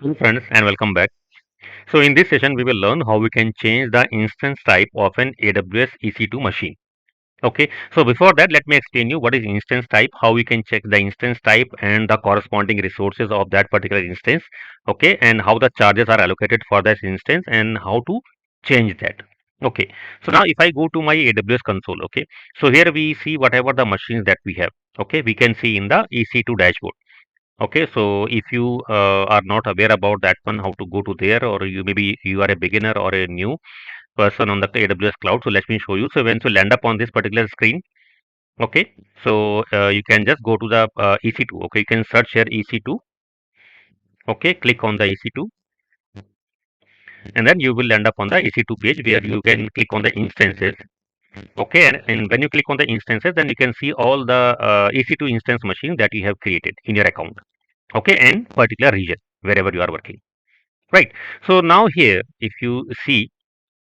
Hello friends and welcome back. So in this session we will learn how we can change the instance type of an AWS EC2 machine. Okay, so before that let me explain you what is instance type, how we can check the instance type and the corresponding resources of that particular instance. Okay, and how the charges are allocated for that instance and how to change that. Okay, so now if I go to my AWS console, okay, so here we see whatever the machines that we have. Okay, we can see in the EC2 dashboard. Okay, so if you are not aware about that one, how to go to there, or maybe you are a beginner or a new person on the AWS cloud, so let me show you. So when you land up on this particular screen, okay, so you can just go to the EC2. Okay, you can search here EC2. Okay, click on the EC2, and then you will end up on the EC2 page where you can click on the instances. Okay, and when you click on the instances, then you can see all the EC2 instance machines that you have created in your account. Okay, and particular region wherever you are working. Right. So now here, if you see,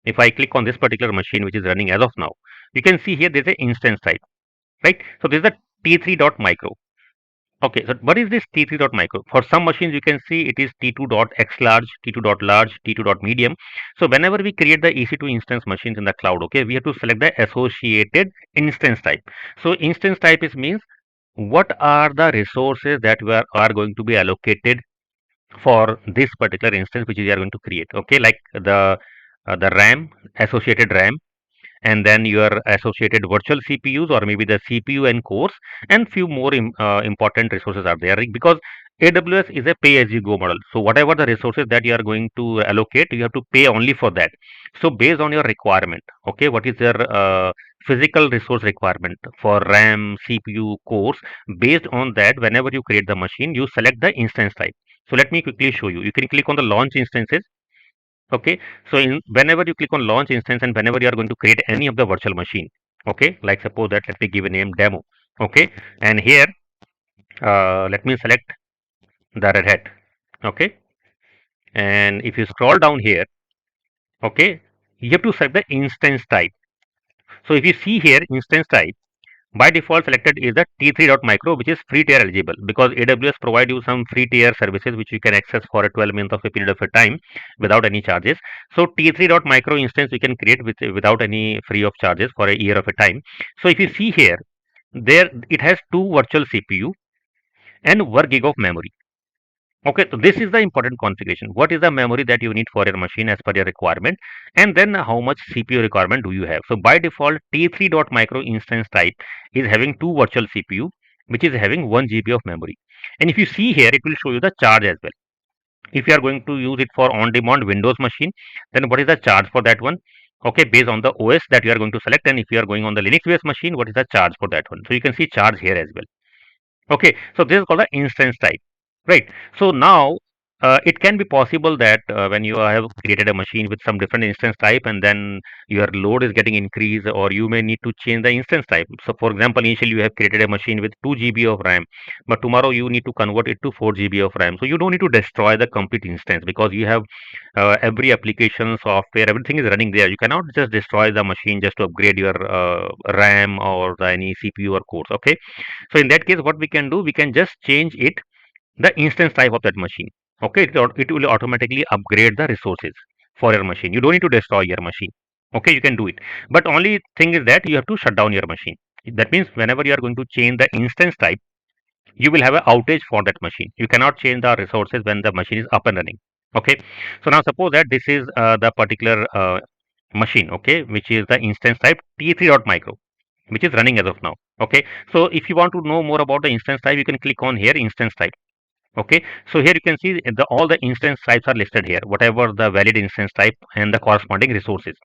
if I click on this particular machine which is running as of now, you can see here there's an instance type, right? So there's a T3.micro. Okay, so what is this T3.micro? For some machines, you can see it is T2.xlarge, T2.large, T2.medium. So whenever we create the EC2 instance machines in the cloud, okay, we have to select the associated instance type. So instance type is means what are the resources that are going to be allocated for this particular instance which we are going to create. Okay, like the RAM, associated RAM, and then your associated virtual CPUs or maybe the CPU and cores, and few more important resources are there, like, because AWS is a pay as you go model. So whatever the resources that you are going to allocate, you have to pay only for that. So based on your requirement, okay, what is your physical resource requirement for RAM, CPU, cores, based on that, whenever you create the machine, you select the instance type. So let me quickly show you. You can click on the launch instances. Okay, so whenever you click on launch instance and whenever you are going to create any of the virtual machine, okay, like suppose that let me give a name demo. Okay, and here let me select the Red Hat. Okay, and if you scroll down here, okay, you have to select the instance type. So if you see here instance type, by default selected is the T3.micro, which is free tier eligible, because AWS provide you some free tier services which you can access for a 12 month of a period of a time without any charges. So T3.micro instance we can create without any free of charges for a year of a time. So if you see here, there it has two virtual CPU and 1 gig of memory. Okay, so this is the important configuration. What is the memory that you need for your machine as per your requirement, and then how much CPU requirement do you have? So by default, T3.micro instance type is having two virtual CPU, which is having 1 GB of memory. And if you see here, it will show you the charge as well. If you are going to use it for on-demand Windows machine, then what is the charge for that one? Okay, based on the OS that you are going to select, and if you are going on the Linux-based machine, what is the charge for that one? So you can see charge here as well. Okay, so this is called the instance type, right? So now it can be possible that when you have created a machine with some different instance type and then your load is getting increased, or you may need to change the instance type. So for example, initially you have created a machine with 2 GB of RAM, but tomorrow you need to convert it to 4 GB of RAM. So you don't need to destroy the complete instance, because you have every application, software, everything is running there. You cannot just destroy the machine just to upgrade your RAM or any CPU or cores. Okay, so in that case, what we can do, we can just change it, the instance type of that machine. Okay, it will automatically upgrade the resources for your machine. You don't need to destroy your machine. Okay, you can do it, but only thing is that you have to shut down your machine. That means whenever you are going to change the instance type, you will have an outage for that machine. You cannot change the resources when the machine is up and running. Okay, so now suppose that this is the particular machine, okay, which is the instance type T3.micro, which is running as of now. Okay, so if you want to know more about the instance type, you can click on here instance type. Okay, so here you can see all the instance types are listed here, whatever the valid instance type and the corresponding resources,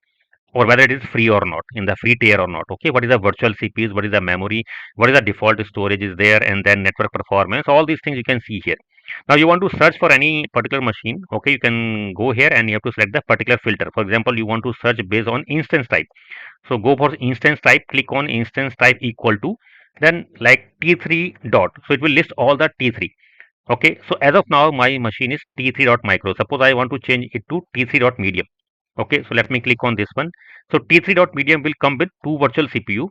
or whether it is free or not, in the free tier or not. Okay, what is the virtual CPUs, what is the memory, what is the default storage is there, and then network performance, all these things you can see here. Now you want to search for any particular machine. Okay, you can go here and you have to select the particular filter. For example, you want to search based on instance type. So go for instance type, click on instance type equal to, then like T3 dot. So it will list all the T3. Okay, so as of now, my machine is T3.micro. Suppose I want to change it to T3.medium. Okay, so let me click on this one. So T3.medium will come with two virtual CPU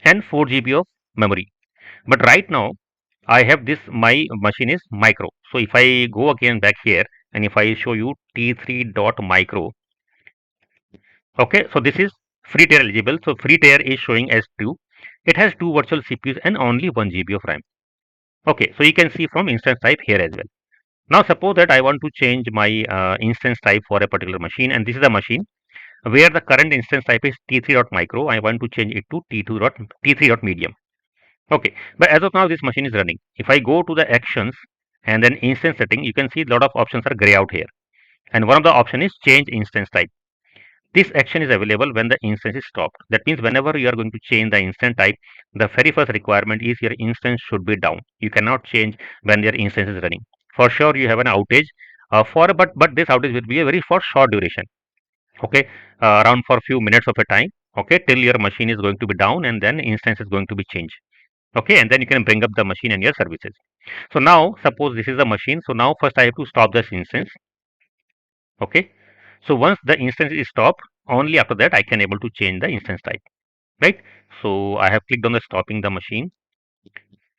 and 4 GB of memory. But right now, I have this, my machine is micro. So if I go again back here and if I show you t3.micro, okay, so this is free tier eligible. So free tier is showing as 2. It has 2 virtual CPUs and only 1 GB of RAM. Okay, so you can see from instance type here as well. Now suppose that I want to change my instance type for a particular machine, and this is a machine where the current instance type is t3.micro. I want to change it to t3.medium. Okay, but as of now this machine is running. If I go to the actions and then instance setting, you can see a lot of options are gray out here, and one of the option is change instance type. This action is available when the instance is stopped. That means whenever you are going to change the instance type, the very first requirement is your instance should be down. You cannot change when your instance is running. For sure, you have an outage. But this outage will be a very for short duration. Okay, around for few minutes of a time. Okay, till your machine is going to be down and then instance is going to be changed. Okay, and then you can bring up the machine and your services. So now suppose this is the machine. So now first I have to stop this instance. Okay, so once the instance is stopped, only after that I can able to change the instance type, right? So I have clicked on the stopping the machine.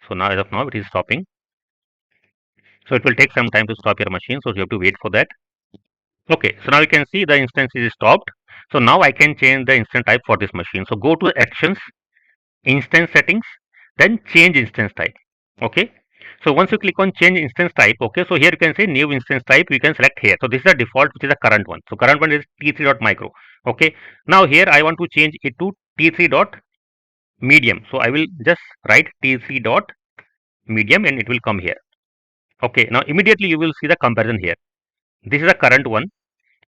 So now as of now it is stopping. So it will take some time to stop your machine. So you have to wait for that. Okay, so now you can see the instance is stopped. So now I can change the instance type for this machine. So go to actions, instance settings, then change instance type. Okay, so once you click on change instance type, okay, so here you can say new instance type, you can select here. So this is the default, which is the current one. So current one is t3.micro. Okay, now here I want to change it to t3.medium. So I will just write t3.medium and it will come here. Okay, now immediately you will see the comparison here. This is the current one.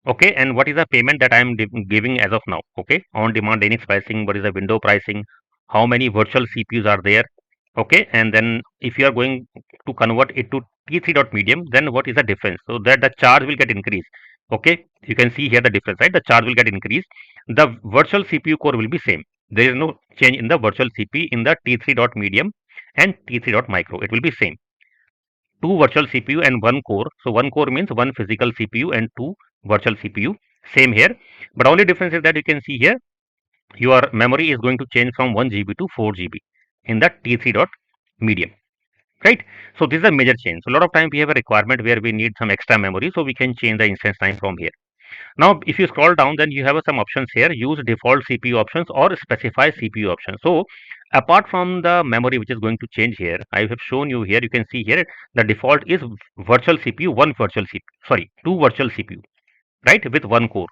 Okay, and what is the payment that I am giving as of now? Okay, on demand Linux pricing, what is the window pricing, how many virtual CPUs are there? Okay, and then if you are going to convert it to t3.medium, then what is the difference? So that the charge will get increased. Okay, you can see here the difference, right? The charge will get increased. The virtual CPU core will be same. There is no change in the virtual CPU in the t3.medium and t3.micro. It will be same. Two virtual CPU and one core. So one core means one physical CPU and two virtual CPU. Same here, but only difference is that you can see here your memory is going to change from 1 GB to 4 GB in the t3.medium, right? So this is a major change. So a lot of time we have a requirement where we need some extra memory, so we can change the instance time from here. Now if you scroll down, then you have some options here: use default CPU options or specify CPU options. So apart from the memory which is going to change here, I have shown you here, you can see here the default is virtual CPU, one virtual CPU, sorry, two virtual CPU, right, with one core.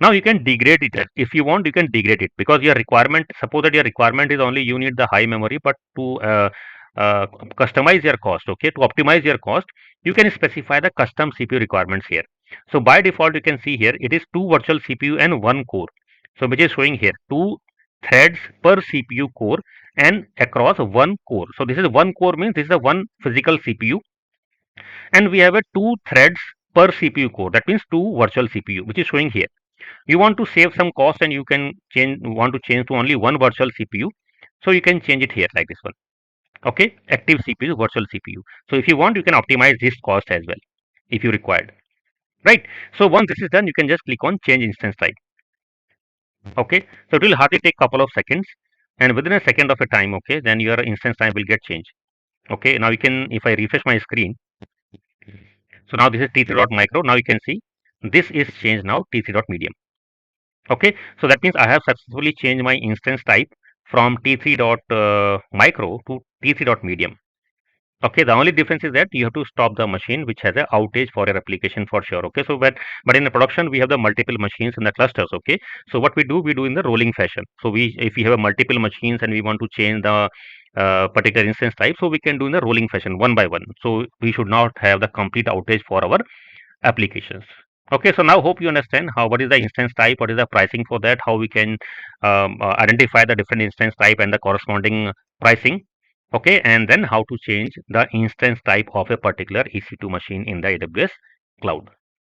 Now you can degrade it if you want. You can degrade it because your requirement, suppose that your requirement is only you need the high memory, but to customize your cost, okay, to optimize your cost, you can specify the custom CPU requirements here. So by default you can see here it is two virtual CPU and one core. So which is showing here two threads per CPU core and across one core. So this is one core means this is a one physical CPU, and we have a two threads per CPU core. That means two virtual CPU, which is showing here. You want to save some cost and you can want to change to only one virtual CPU. So you can change it here like this one. Okay, active CPU, virtual CPU. So if you want, you can optimize this cost as well if you required, right? So once this is done, you can just click on change instance type. Okay, so it will hardly take couple of seconds, and within a second of a time, okay, then your instance time will get changed. Okay, now you can, if I refresh my screen, so now this is t3.micro. Now you can see this is changed now t3.medium. Okay, so that means I have successfully changed my instance type from t3.micro to t3.medium. Okay, the only difference is that you have to stop the machine which has a outage for your application for sure. Okay, so but in the production we have the multiple machines in the clusters. Okay, so what we do in the rolling fashion. So we, if we have a multiple machines and we want to change the particular instance type, so we can do in the rolling fashion one by one. So we should not have the complete outage for our applications. Okay, so now hope you understand how, what is the instance type, what is the pricing for that, how we can identify the different instance type and the corresponding pricing. Okay, and then how to change the instance type of a particular EC2 machine in the AWS cloud.